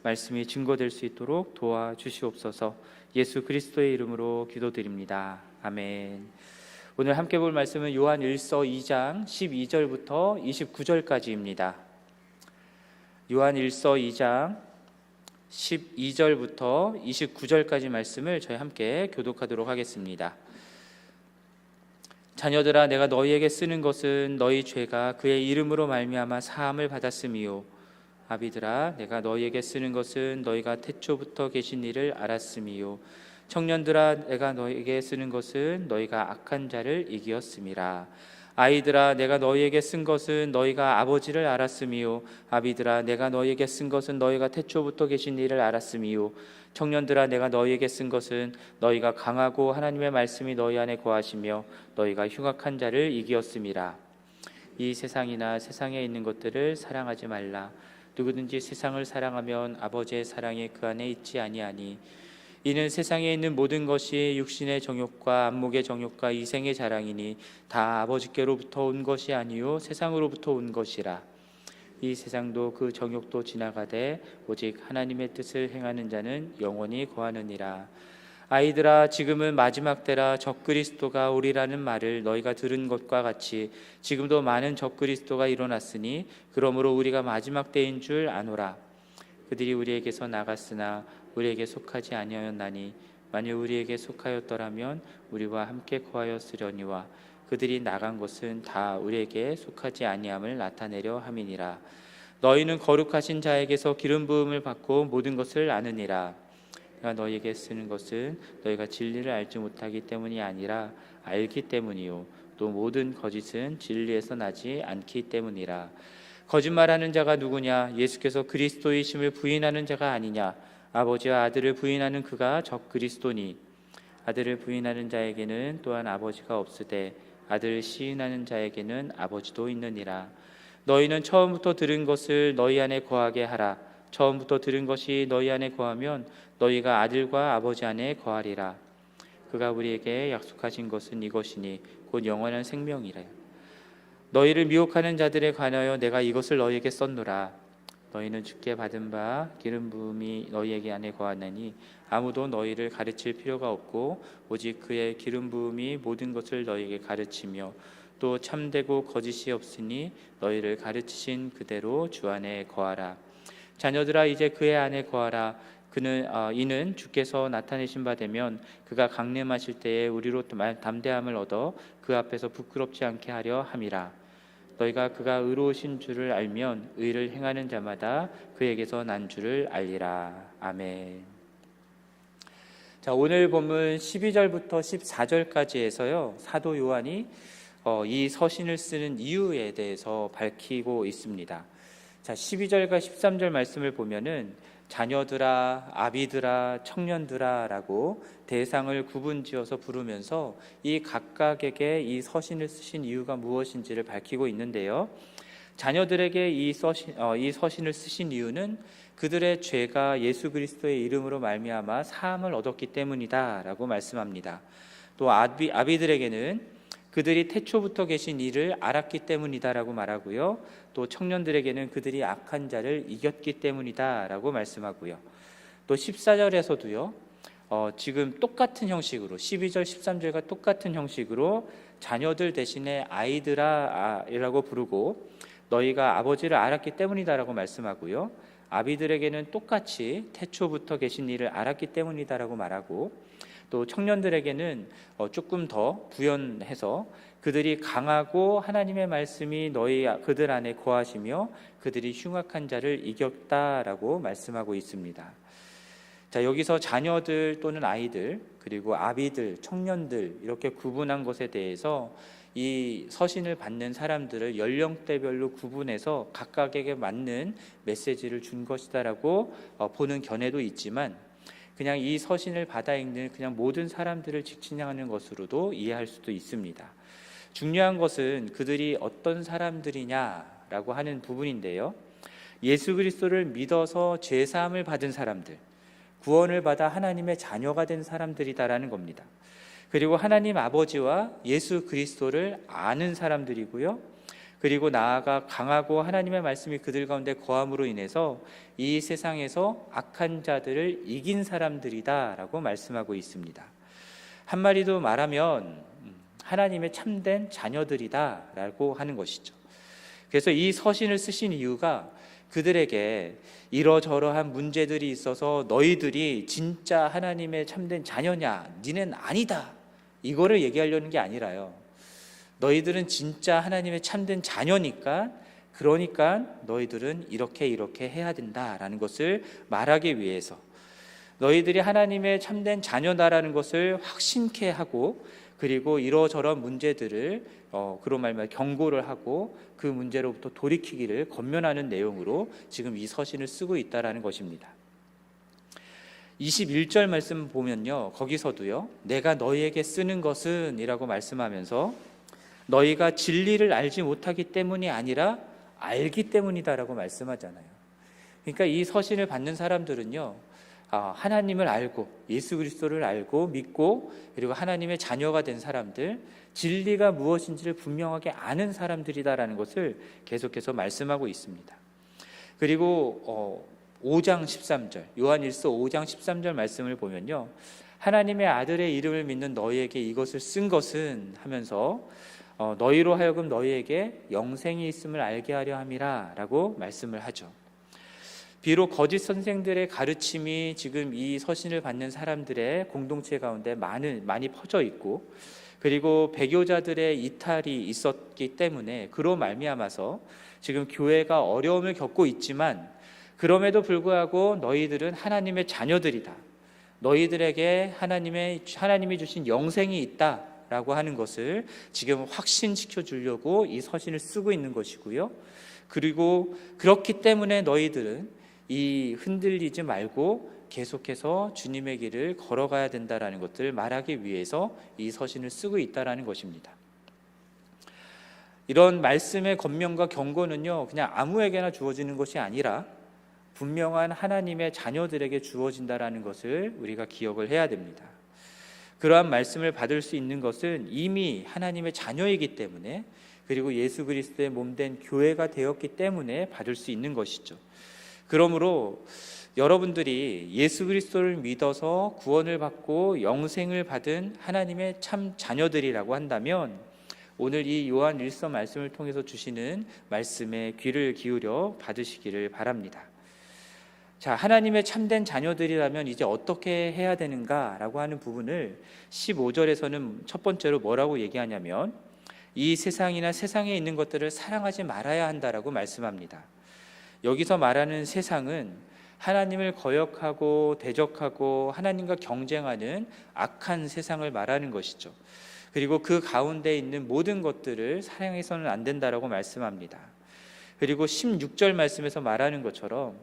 말씀이 증거될 수 있도록 도와주시옵소서. 예수 그리스도의 이름으로 기도드립니다. 아멘. 오늘 함께 볼 말씀은 요한 1서 2장 12절부터 29절까지입니다. 요한 1서 2장 12절부터 29절까지 말씀을 저희 함께 교독하도록 하겠습니다. 자녀들아, 내가 너희에게 쓰는 것은 너희 죄가 그의 이름으로 말미암아 사함을 받았음이요, 아비들아, 내가 너희에게 쓰는 것은 너희가 태초부터 계신 이를 알았음이요, 청년들아, 내가 너희에게 쓰는 것은 너희가 악한 자를 이기었음이라. 아이들아, 내가 너희에게 쓴 것은 너희가 아버지를 알았음이요, 아비들아, 내가 너희에게 쓴 것은 너희가 태초부터 계신 이를 알았음이요, 청년들아, 내가 너희에게 쓴 것은 너희가 강하고 하나님의 말씀이 너희 안에 거하시며 너희가 흉악한 자를 이기었음이라. 이 세상이나 세상에 있는 것들을 사랑하지 말라. 누구든지 세상을 사랑하면 아버지의 사랑이 그 안에 있지 아니하니, 이는 세상에 있는 모든 것이 육신의 정욕과 안목의 정욕과 이생의 자랑이니 다 아버지께로부터 온 것이 아니요 세상으로부터 온 것이라. 이 세상도 그 정욕도 지나가되 오직 하나님의 뜻을 행하는 자는 영원히 거하느니라. 아이들아, 지금은 마지막 때라. 적그리스도가 오리라는 말을 너희가 들은 것과 같이 지금도 많은 적그리스도가 일어났으니 그러므로 우리가 마지막 때인 줄 아노라. 그들이 우리에게서 나갔으나 우리에게 속하지 아니하였나니 만일 우리에게 속하였더라면 우리와 함께 거하였으려니와 그들이 나간 것은 다 우리에게 속하지 아니함을 나타내려 함이니라. 너희는 거룩하신 자에게서 기름 부음을 받고 모든 것을 아느니라. 내가 너희에게 쓰는 것은 너희가 진리를 알지 못하기 때문이 아니라 알기 때문이요, 또 모든 거짓은 진리에서 나지 않기 때문이라. 거짓말하는 자가 누구냐? 예수께서 그리스도이심을 부인하는 자가 아니냐? 아버지와 아들을 부인하는 그가 적그리스도니, 아들을 부인하는 자에게는 또한 아버지가 없으되 아들을 시인하는 자에게는 아버지도 있느니라. 너희는 처음부터 들은 것을 너희 안에 거하게 하라. 처음부터 들은 것이 너희 안에 거하면 너희가 아들과 아버지 안에 거하리라. 그가 우리에게 약속하신 것은 이것이니 곧 영원한 생명이라. 너희를 미혹하는 자들에 관하여 내가 이것을 너희에게 썼노라. 너희는 주께 받은 바 기름 부음이 너희에게 안에 거하나니 아무도 너희를 가르칠 필요가 없고 오직 그의 기름 부음이 모든 것을 너희에게 가르치며 또 참되고 거짓이 없으니 너희를 가르치신 그대로 주 안에 거하라. 자녀들아, 이제 그의 안에 거하라. 이는 주께서 나타내신 바 되면 그가 강림하실 때에 우리로 담대함을 얻어 그 앞에서 부끄럽지 않게 하려 함이라. 너희가 그가 의로우신 줄을 알면 의를 행하는 자마다 그에게서 난 줄을 알리라. 아멘. 자, 오늘 본문 12절부터 14절까지에서요, 사도 요한이 이 서신을 쓰는 이유에 대해서 밝히고 있습니다. 자, 12절과 13절 말씀을 보면은 자녀들아, 아비들아, 청년들아 라고 대상을 구분지어서 부르면서 이 각각에게 이 서신을 쓰신 이유가 무엇인지를 밝히고 있는데요, 자녀들에게 이 서신을 쓰신 이유는 그들의 죄가 예수 그리스도의 이름으로 말미암아 사함을 얻었기 때문이다 라고 말씀합니다. 또 아비들에게는 그들이 태초부터 계신 이를 알았기 때문이다 라고 말하고요, 또 청년들에게는 그들이 악한 자를 이겼기 때문이다 라고 말씀하고요, 또 14절에서도요 지금 똑같은 형식으로 12절 13절과 똑같은 형식으로 자녀들 대신에 아이들아 라고 부르고 너희가 아버지를 알았기 때문이다 라고 말씀하고요, 아비들에게는 똑같이 태초부터 계신 이를 알았기 때문이다 라고 말하고, 또 청년들에게는 조금 더 부연해서 그들이 강하고 하나님의 말씀이 그들 안에 거하시며 그들이 흉악한 자를 이겼다라고 말씀하고 있습니다. 자, 여기서 자녀들 또는 아이들, 그리고 아비들, 청년들 이렇게 구분한 것에 대해서 이 서신을 받는 사람들을 연령대별로 구분해서 각각에게 맞는 메시지를 준 것이다라고 보는 견해도 있지만, 그냥 이 서신을 받아 읽는 그냥 모든 사람들을 지칭하는 것으로도 이해할 수도 있습니다. 중요한 것은 그들이 어떤 사람들이냐라고 하는 부분인데요, 예수 그리스도를 믿어서 죄사함을 받은 사람들, 구원을 받아 하나님의 자녀가 된 사람들이다라는 겁니다. 그리고 하나님 아버지와 예수 그리스도를 아는 사람들이고요, 그리고 나아가 강하고 하나님의 말씀이 그들 가운데 거함으로 인해서 이 세상에서 악한 자들을 이긴 사람들이다라고 말씀하고 있습니다. 한마디로 말하면 하나님의 참된 자녀들이다라고 하는 것이죠. 그래서 이 서신을 쓰신 이유가 그들에게 이러저러한 문제들이 있어서 너희들이 진짜 하나님의 참된 자녀냐? 니는 아니다. 이거를 얘기하려는 게 아니라요. 너희들은 진짜 하나님의 참된 자녀니까, 그러니까 너희들은 이렇게 해야 된다라는 것을 말하기 위해서, 너희들이 하나님의 참된 자녀다라는 것을 확신케 하고, 그리고 이러저런 문제들을 그런 말만 경고를 하고 그 문제로부터 돌이키기를 권면하는 내용으로 지금 이 서신을 쓰고 있다라는 것입니다. 21절 말씀 보면요, 거기서도요, 내가 너희에게 쓰는 것은 이라고 말씀하면서 너희가 진리를 알지 못하기 때문이 아니라 알기 때문이다라고 말씀하잖아요. 그러니까 이 서신을 받는 사람들은요, 하나님을 알고 예수 그리스도를 알고 믿고 그리고 하나님의 자녀가 된 사람들, 진리가 무엇인지를 분명하게 아는 사람들이다라는 것을 계속해서 말씀하고 있습니다. 그리고 5장 13절, 요한일서 5장 13절 말씀을 보면요, 하나님의 아들의 이름을 믿는 너희에게 이것을 쓴 것은 하면서 너희로 하여금 너희에게 영생이 있음을 알게 하려 함이라 라고 말씀을 하죠. 비록 거짓 선생들의 가르침이 지금 이 서신을 받는 사람들의 공동체 가운데 많이 퍼져 있고, 그리고 배교자들의 이탈이 있었기 때문에 그로 말미암아서 지금 교회가 어려움을 겪고 있지만, 그럼에도 불구하고 너희들은 하나님의 자녀들이다, 너희들에게 하나님이 주신 영생이 있다 라고 하는 것을 지금 확신시켜 주려고 이 서신을 쓰고 있는 것이고요. 그리고 그렇기 때문에 너희들은 이 흔들리지 말고 계속해서 주님의 길을 걸어가야 된다라는 것들을 말하기 위해서 이 서신을 쓰고 있다라는 것입니다. 이런 말씀의 권면과 경고는요, 그냥 아무에게나 주어지는 것이 아니라 분명한 하나님의 자녀들에게 주어진다라는 것을 우리가 기억을 해야 됩니다. 그러한 말씀을 받을 수 있는 것은 이미 하나님의 자녀이기 때문에, 그리고 예수 그리스도의 몸된 교회가 되었기 때문에 받을 수 있는 것이죠. 그러므로 여러분들이 예수 그리스도를 믿어서 구원을 받고 영생을 받은 하나님의 참 자녀들이라고 한다면, 오늘 이 요한 1서 말씀을 통해서 주시는 말씀에 귀를 기울여 받으시기를 바랍니다. 자, 하나님의 참된 자녀들이라면 이제 어떻게 해야 되는가라고 하는 부분을 15절에서는 첫 번째로 뭐라고 얘기하냐면, 이 세상이나 세상에 있는 것들을 사랑하지 말아야 한다라고 말씀합니다. 여기서 말하는 세상은 하나님을 거역하고 대적하고 하나님과 경쟁하는 악한 세상을 말하는 것이죠. 그리고 그 가운데 있는 모든 것들을 사랑해서는 안 된다라고 말씀합니다. 그리고 16절 말씀에서 말하는 것처럼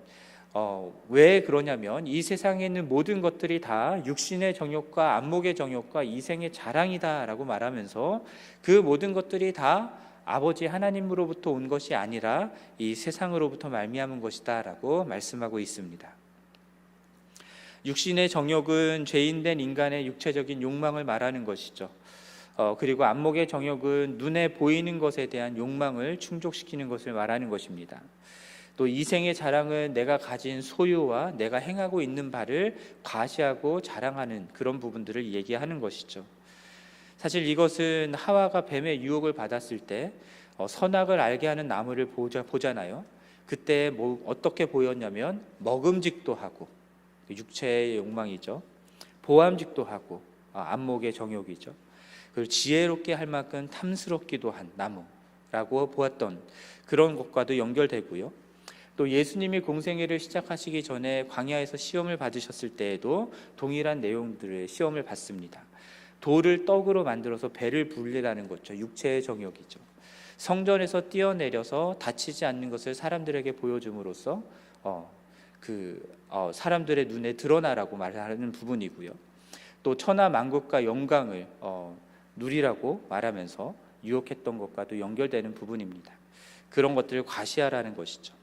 왜 그러냐면, 이 세상에 있는 모든 것들이 다 육신의 정욕과 안목의 정욕과 이생의 자랑이다라고 말하면서 그 모든 것들이 다 아버지 하나님으로부터 온 것이 아니라 이 세상으로부터 말미암은 것이다라고 말씀하고 있습니다. 육신의 정욕은 죄인된 인간의 육체적인 욕망을 말하는 것이죠. 그리고 안목의 정욕은 눈에 보이는 것에 대한 욕망을 충족시키는 것을 말하는 것입니다. 또 이생의 자랑은 내가 가진 소유와 내가 행하고 있는 바를 과시하고 자랑하는 그런 부분들을 얘기하는 것이죠. 사실 이것은 하와가 뱀의 유혹을 받았을 때 선악을 알게 하는 나무를 보잖아요. 그때 어떻게 보였냐면, 먹음직도 하고, 육체의 욕망이죠. 보암직도 하고, 안목의 정욕이죠. 그리고 지혜롭게 할 만큼 탐스럽기도 한 나무라고 보았던 그런 것과도 연결되고요. 또 예수님이 공생애를 시작하시기 전에 광야에서 시험을 받으셨을 때에도 동일한 내용들의 시험을 받습니다. 돌을 떡으로 만들어서 배를 불리라는 거죠. 육체의 정욕이죠. 성전에서 뛰어내려서 다치지 않는 것을 사람들에게 보여줌으로써 사람들의 눈에 드러나라고 말하는 부분이고요. 또 천하 만국과 영광을 누리라고 말하면서 유혹했던 것과도 연결되는 부분입니다. 그런 것들을 과시하라는 것이죠.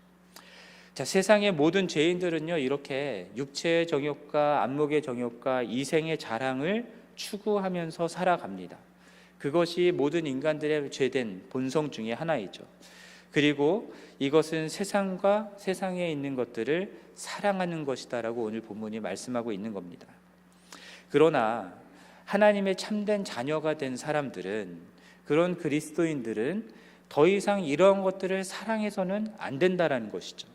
자, 세상의 모든 죄인들은요, 이렇게 육체의 정욕과 안목의 정욕과 이생의 자랑을 추구하면서 살아갑니다. 그것이 모든 인간들의 죄된 본성 중에 하나이죠. 그리고 이것은 세상과 세상에 있는 것들을 사랑하는 것이다라고 오늘 본문이 말씀하고 있는 겁니다. 그러나 하나님의 참된 자녀가 된 사람들은, 그런 그리스도인들은 더 이상 이런 것들을 사랑해서는 안 된다라는 것이죠.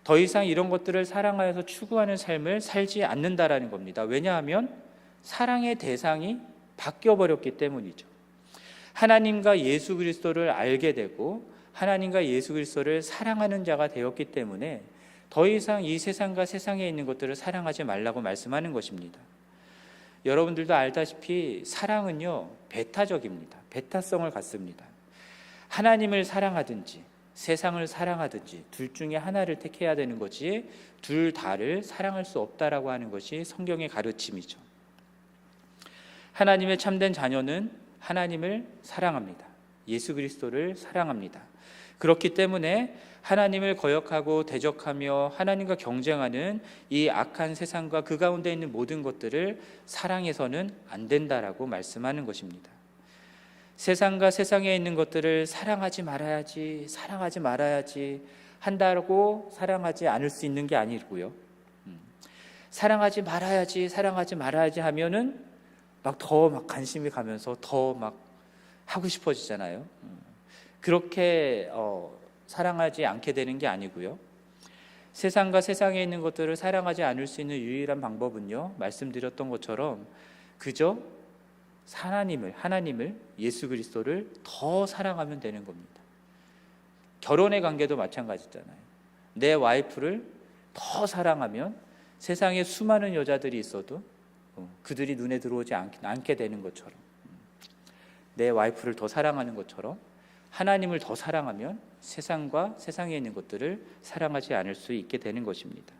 더 이상 이런 것들을 사랑하여서 추구하는 삶을 살지 않는다라는 겁니다. 왜냐하면 사랑의 대상이 바뀌어버렸기 때문이죠. 하나님과 예수 그리스도를 알게 되고 하나님과 예수 그리스도를 사랑하는 자가 되었기 때문에 더 이상 이 세상과 세상에 있는 것들을 사랑하지 말라고 말씀하는 것입니다. 여러분들도 알다시피 사랑은요, 배타적입니다. 배타성을 갖습니다. 하나님을 사랑하든지 세상을 사랑하든지 둘 중에 하나를 택해야 되는 거지 둘 다를 사랑할 수 없다라고 하는 것이 성경의 가르침이죠. 하나님의 참된 자녀는 하나님을 사랑합니다. 예수 그리스도를 사랑합니다. 그렇기 때문에 하나님을 거역하고 대적하며 하나님과 경쟁하는 이 악한 세상과 그 가운데 있는 모든 것들을 사랑해서는 안 된다라고 말씀하는 것입니다. 세상과 세상에 있는 것들을 사랑하지 말아야지 한다고 사랑하지 않을 수 있는 게 아니고요. 사랑하지 말아야지 하면은 더 관심이 가면서 더 하고 싶어지잖아요. 그렇게 사랑하지 않게 되는 게 아니고요. 세상과 세상에 있는 것들을 사랑하지 않을 수 있는 유일한 방법은요, 말씀드렸던 것처럼 그저 하나님을 예수 그리스도를 더 사랑하면 되는 겁니다. 결혼의 관계도 마찬가지잖아요. 내 와이프를 더 사랑하면 세상에 수많은 여자들이 있어도 그들이 눈에 들어오지 않게 되는 것처럼, 내 와이프를 더 사랑하는 것처럼 하나님을 더 사랑하면 세상과 세상에 있는 것들을 사랑하지 않을 수 있게 되는 것입니다.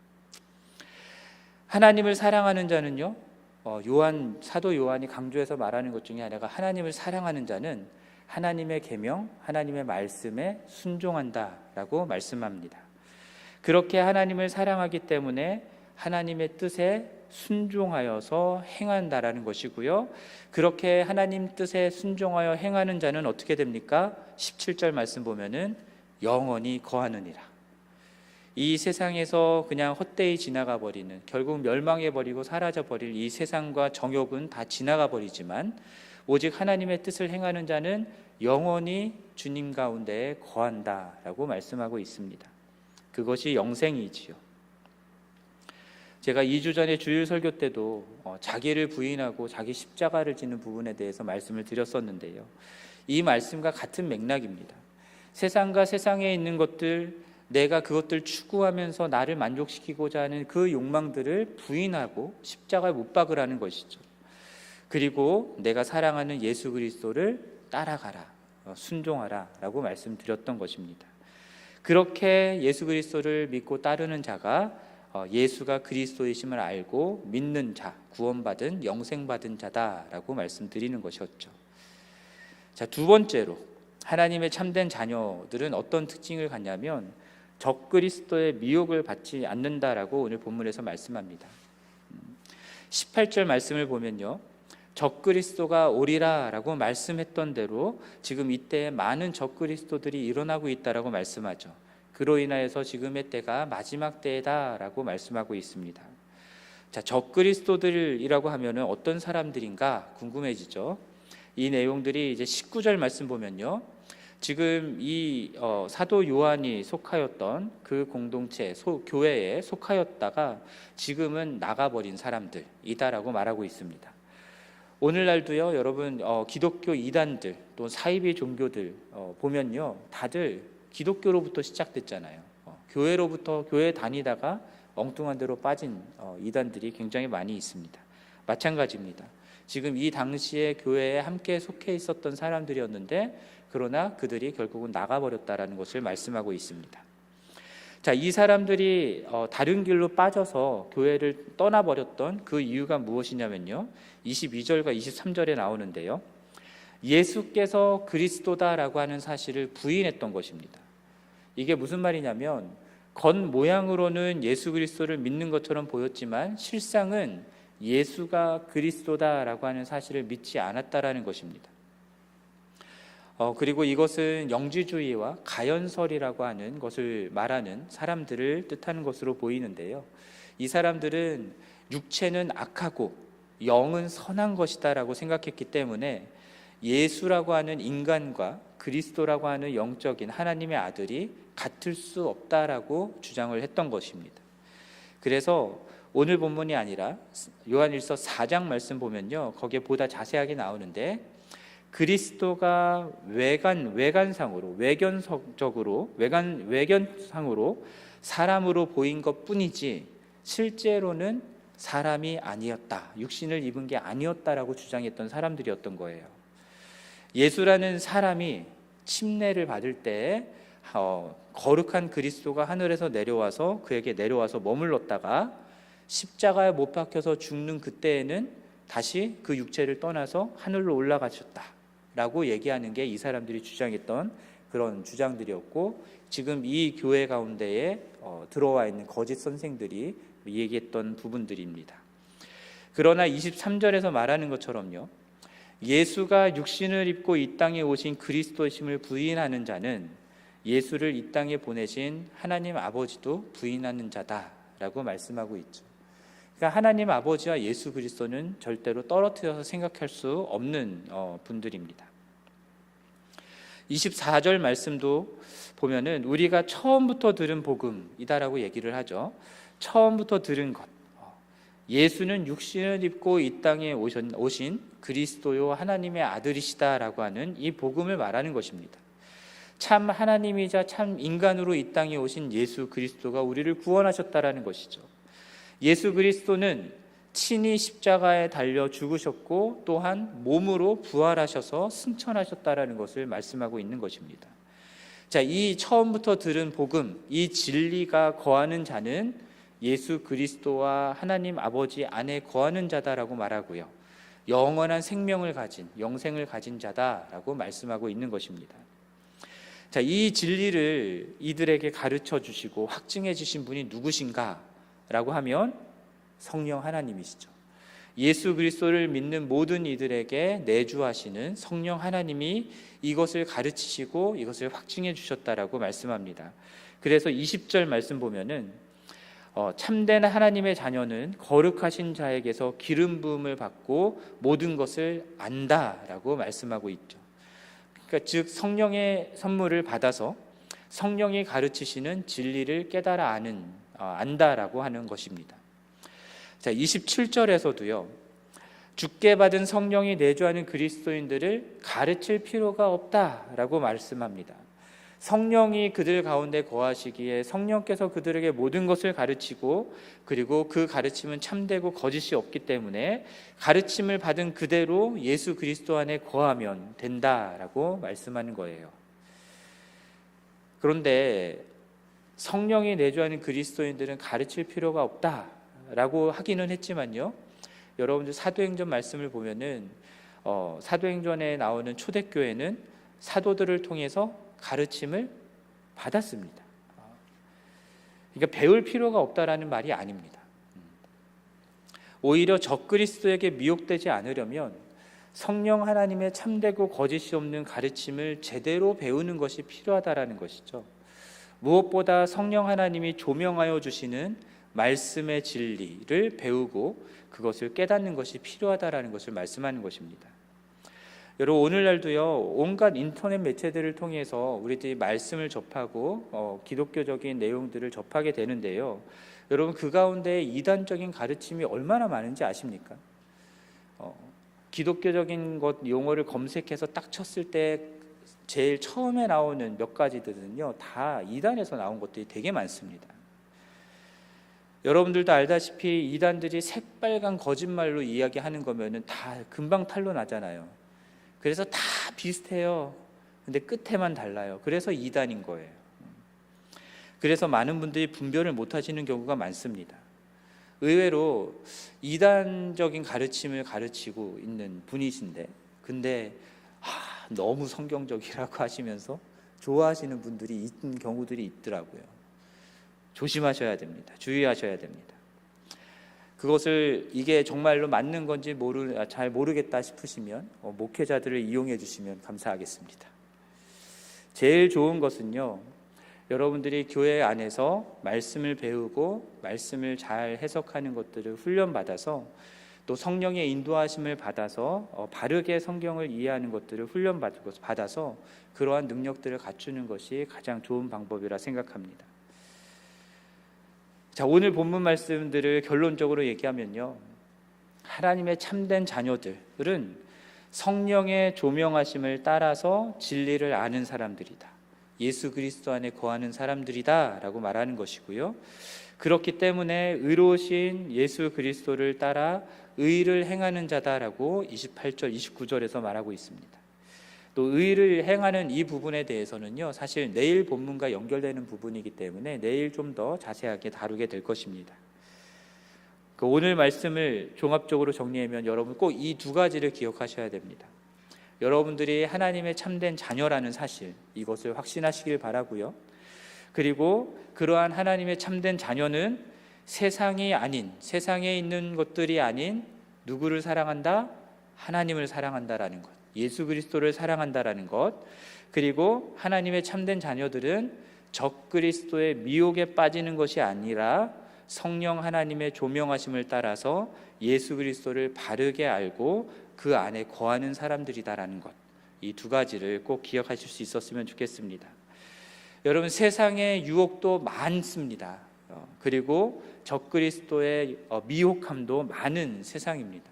하나님을 사랑하는 자는요, 사도 요한이 강조해서 말하는 것 중에 하나가 하나님을 사랑하는 자는 하나님의 계명, 하나님의 말씀에 순종한다라고 말씀합니다. 그렇게 하나님을 사랑하기 때문에 하나님의 뜻에 순종하여서 행한다라는 것이고요. 그렇게 하나님 뜻에 순종하여 행하는 자는 어떻게 됩니까? 17절 말씀 보면은 영원히 거하느니라. 이 세상에서 그냥 헛되이 지나가 버리는, 결국 멸망해 버리고 사라져 버릴 이 세상과 정욕은 다 지나가 버리지만 오직 하나님의 뜻을 행하는 자는 영원히 주님 가운데 거한다라고 말씀하고 있습니다. 그것이 영생이지요. 제가 2주 전에 주일 설교 때도 자기를 부인하고 자기 십자가를 지는 부분에 대해서 말씀을 드렸었는데요. 이 말씀과 같은 맥락입니다. 세상과 세상에 있는 것들, 내가 그것들 추구하면서 나를 만족시키고자 하는 그 욕망들을 부인하고 십자가에 못 박으라는 것이죠. 그리고 내가 사랑하는 예수 그리스도를 따라가라, 순종하라 라고 말씀드렸던 것입니다. 그렇게 예수 그리스도를 믿고 따르는 자가 예수가 그리스도이심을 알고 믿는 자, 구원받은 영생받은 자다라고 말씀드리는 것이었죠. 자, 두 번째로 하나님의 참된 자녀들은 어떤 특징을 갖냐면 적그리스도의 미혹을 받지 않는다라고 오늘 본문에서 말씀합니다. 18절 말씀을 보면요, 적그리스도가 오리라 라고 말씀했던 대로 지금 이때 많은 적그리스도들이 일어나고 있다라고 말씀하죠. 그로 인하여서 지금의 때가 마지막 때다 라고 말씀하고 있습니다. 자, 적그리스도들이라고 하면 어떤 사람들인가 궁금해지죠. 이 내용들이 이제 19절 말씀 보면요, 지금 이 사도 요한이 속하였던 그 공동체, 교회에 속하였다가 지금은 나가버린 사람들이다라고 말하고 있습니다. 오늘날도요, 여러분, 기독교 이단들 또 사이비 종교들 보면요, 다들 기독교로부터 시작됐잖아요. 교회로부터 교회 다니다가 엉뚱한 데로 빠진 이단들이 굉장히 많이 있습니다. 마찬가지입니다. 지금 이 당시에 교회에 함께 속해 있었던 사람들이었는데 그러나 그들이 결국은 나가버렸다라는 것을 말씀하고 있습니다. 자, 이 사람들이 다른 길로 빠져서 교회를 떠나버렸던 그 이유가 무엇이냐면요, 22절과 23절에 나오는데요, 예수께서 그리스도다라고 하는 사실을 부인했던 것입니다. 이게 무슨 말이냐면 겉모양으로는 예수 그리스도를 믿는 것처럼 보였지만 실상은 예수가 그리스도다라고 하는 사실을 믿지 않았다라는 것입니다. 그리고 이것은 영지주의와 가연설이라고 하는 것을 말하는 사람들을 뜻하는 것으로 보이는데요. 이 사람들은 육체는 악하고 영은 선한 것이다라고 생각했기 때문에 예수라고 하는 인간과 그리스도라고 하는 영적인 하나님의 아들이 같을 수 없다라고 주장을 했던 것입니다. 그래서 오늘 본문이 아니라 요한일서 4장 말씀 보면요, 거기에 보다 자세하게 나오는데, 그리스도가 외관상으로 외견상으로 사람으로 보인 것뿐이지 실제로는 사람이 아니었다, 육신을 입은 게 아니었다라고 주장했던 사람들이었던 거예요. 예수라는 사람이 침례를 받을 때 거룩한 그리스도가 하늘에서 내려와서 그에게 내려와서 머물렀다가 십자가에 못 박혀서 죽는 그때에는 다시 그 육체를 떠나서 하늘로 올라가셨다라고 얘기하는 게 이 사람들이 주장했던 그런 주장들이었고, 지금 이 교회 가운데에 들어와 있는 거짓 선생들이 얘기했던 부분들입니다. 그러나 23절에서 말하는 것처럼요, 예수가 육신을 입고 이 땅에 오신 그리스도심을 부인하는 자는 예수를 이 땅에 보내신 하나님 아버지도 부인하는 자다라고 말씀하고 있죠. 그러니까 하나님 아버지와 예수 그리스도는 절대로 떨어뜨려서 생각할 수 없는 분들입니다. 24절 말씀도 보면은 우리가 처음부터 들은 복음이다라고 얘기를 하죠. 처음부터 들은 것, 예수는 육신을 입고 이 땅에 오신 그리스도요 하나님의 아들이시다라고 하는 이 복음을 말하는 것입니다. 참 하나님이자 참 인간으로 이 땅에 오신 예수 그리스도가 우리를 구원하셨다라는 것이죠. 예수 그리스도는 친히 십자가에 달려 죽으셨고 또한 몸으로 부활하셔서 승천하셨다라는 것을 말씀하고 있는 것입니다. 자, 이 처음부터 들은 복음, 이 진리가 거하는 자는 예수 그리스도와 하나님 아버지 안에 거하는 자다라고 말하고요, 영원한 생명을 가진, 영생을 가진 자다라고 말씀하고 있는 것입니다. 자, 이 진리를 이들에게 가르쳐 주시고 확증해 주신 분이 누구신가라고 하면 성령 하나님이시죠. 예수 그리스도를 믿는 모든 이들에게 내주하시는 성령 하나님이 이것을 가르치시고 이것을 확증해 주셨다라고 말씀합니다. 그래서 20절 말씀 보면은 참된 하나님의 자녀는 거룩하신 자에게서 기름 부음을 받고 모든 것을 안다라고 말씀하고 있죠. 그러니까 즉 성령의 선물을 받아서 성령이 가르치시는 진리를 깨달아 안다라고 하는 것입니다. 자, 27절에서도요, 주께 받은 성령이 내주하는 그리스도인들을 가르칠 필요가 없다라고 말씀합니다. 성령이 그들 가운데 거하시기에 성령께서 그들에게 모든 것을 가르치고, 그리고 그 가르침은 참되고 거짓이 없기 때문에 가르침을 받은 그대로 예수 그리스도 안에 거하면 된다라고 말씀하는 거예요. 그런데 성령이 내주하는 그리스도인들은 가르칠 필요가 없다라고 하기는 했지만요, 여러분들 사도행전 말씀을 보면은 사도행전에 나오는 초대교회는 사도들을 통해서 가르침을 받았습니다. 그러니까 배울 필요가 없다라는 말이 아닙니다. 오히려 적그리스도에게 미혹되지 않으려면 성령 하나님의 참되고 거짓이 없는 가르침을 제대로 배우는 것이 필요하다라는 것이죠. 무엇보다 성령 하나님이 조명하여 주시는 말씀의 진리를 배우고 그것을 깨닫는 것이 필요하다라는 것을 말씀하는 것입니다. 여러분, 오늘날도요, 온갖 인터넷 매체들을 통해서 우리들이 말씀을 접하고 기독교적인 내용들을 접하게 되는데요, 여러분, 그 가운데 이단적인 가르침이 얼마나 많은지 아십니까? 기독교적인 것 용어를 검색해서 딱 쳤을 때 제일 처음에 나오는 몇 가지들은요, 다 이단에서 나온 것들이 되게 많습니다. 여러분들도 알다시피 이단들이 새빨간 거짓말로 이야기하는 거면은 다 금방 탄로 나잖아요. 그래서 다 비슷해요. 근데 끝에만 달라요. 그래서 이단인 거예요. 그래서 많은 분들이 분별을 못 하시는 경우가 많습니다. 의외로 이단적인 가르침을 가르치고 있는 분이신데, 근데 너무 성경적이라고 하시면서 좋아하시는 분들이 있는 경우들이 있더라고요. 조심하셔야 됩니다. 주의하셔야 됩니다. 그것을 이게 정말로 맞는 건지 잘 모르겠다 싶으시면 목회자들을 이용해 주시면 감사하겠습니다. 제일 좋은 것은요, 여러분들이 교회 안에서 말씀을 배우고 말씀을 잘 해석하는 것들을 훈련받아서 또 성령의 인도하심을 받아서 바르게 성경을 이해하는 것들을 훈련받아서 그러한 능력들을 갖추는 것이 가장 좋은 방법이라 생각합니다. 자, 오늘 본문 말씀들을 결론적으로 얘기하면요, 하나님의 참된 자녀들은 성령의 조명하심을 따라서 진리를 아는 사람들이다, 예수 그리스도 안에 거하는 사람들이다 라고 말하는 것이고요, 그렇기 때문에 의로우신 예수 그리스도를 따라 의를 행하는 자다라고 28절 29절에서 말하고 있습니다. 또 의를 행하는 이 부분에 대해서는요, 사실 내일 본문과 연결되는 부분이기 때문에 내일 좀 더 자세하게 다루게 될 것입니다. 오늘 말씀을 종합적으로 정리하면 여러분 꼭 이 두 가지를 기억하셔야 됩니다. 여러분들이 하나님의 참된 자녀라는 사실, 이것을 확신하시길 바라고요. 그리고 그러한 하나님의 참된 자녀는 세상이 아닌, 세상에 있는 것들이 아닌 누구를 사랑한다? 하나님을 사랑한다라는 것, 예수 그리스도를 사랑한다라는 것, 그리고 하나님의 참된 자녀들은 적 그리스도의 미혹에 빠지는 것이 아니라 성령 하나님의 조명하심을 따라서 예수 그리스도를 바르게 알고 그 안에 거하는 사람들이다라는 것, 이 두 가지를 꼭 기억하실 수 있었으면 좋겠습니다. 여러분, 세상의 유혹도 많습니다. 그리고 적그리스도의 미혹함도 많은 세상입니다.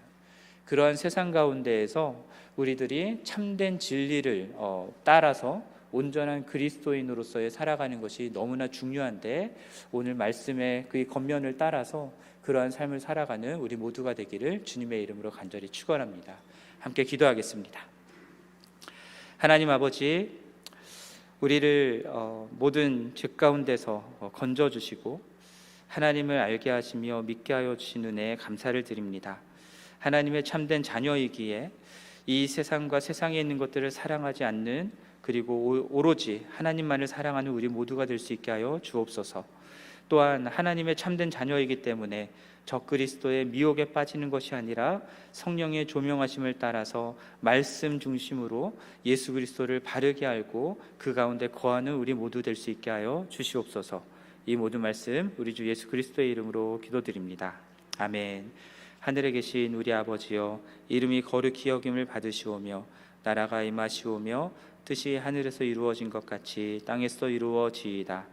그러한 세상 가운데에서 우리들이 참된 진리를 따라서 온전한 그리스도인으로서의 살아가는 것이 너무나 중요한데, 오늘 말씀의 그 겉면을 따라서 그러한 삶을 살아가는 우리 모두가 되기를 주님의 이름으로 간절히 축원합니다. 함께 기도하겠습니다. 하나님 아버지, 우리를 모든 죄 가운데서 건져주시고 하나님을 알게 하시며 믿게 하여 주신 은혜에 감사를 드립니다. 하나님의 참된 자녀이기에 이 세상과 세상에 있는 것들을 사랑하지 않는, 그리고 오로지 하나님만을 사랑하는 우리 모두가 될 수 있게 하여 주옵소서. 또한 하나님의 참된 자녀이기 때문에 적그리스도의 미혹에 빠지는 것이 아니라 성령의 조명하심을 따라서 말씀 중심으로 예수 그리스도를 바르게 알고 그 가운데 거하는 우리 모두 될 수 있게 하여 주시옵소서. 이 모든 말씀 우리 주 예수 그리스도의 이름으로 기도드립니다. 아멘. 하늘에 계신 우리 아버지여, 이름이 거룩히 여김을 받으시오며 나라가 임하시오며 뜻이 하늘에서 이루어진 것 같이 땅에서 이루어지이다.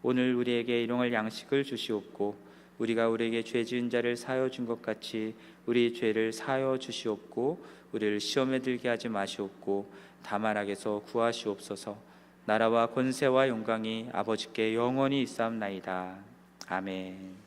오늘 우리에게 일용할 양식을 주시옵고 우리가 우리에게 죄 지은 자를 사하여 준 것 같이 우리 죄를 사하여 주시옵고 우리를 시험에 들게 하지 마시옵고 다만 악에서 구하시옵소서. 나라와 권세와 영광이 아버지께 영원히 있사옵나이다. 아멘.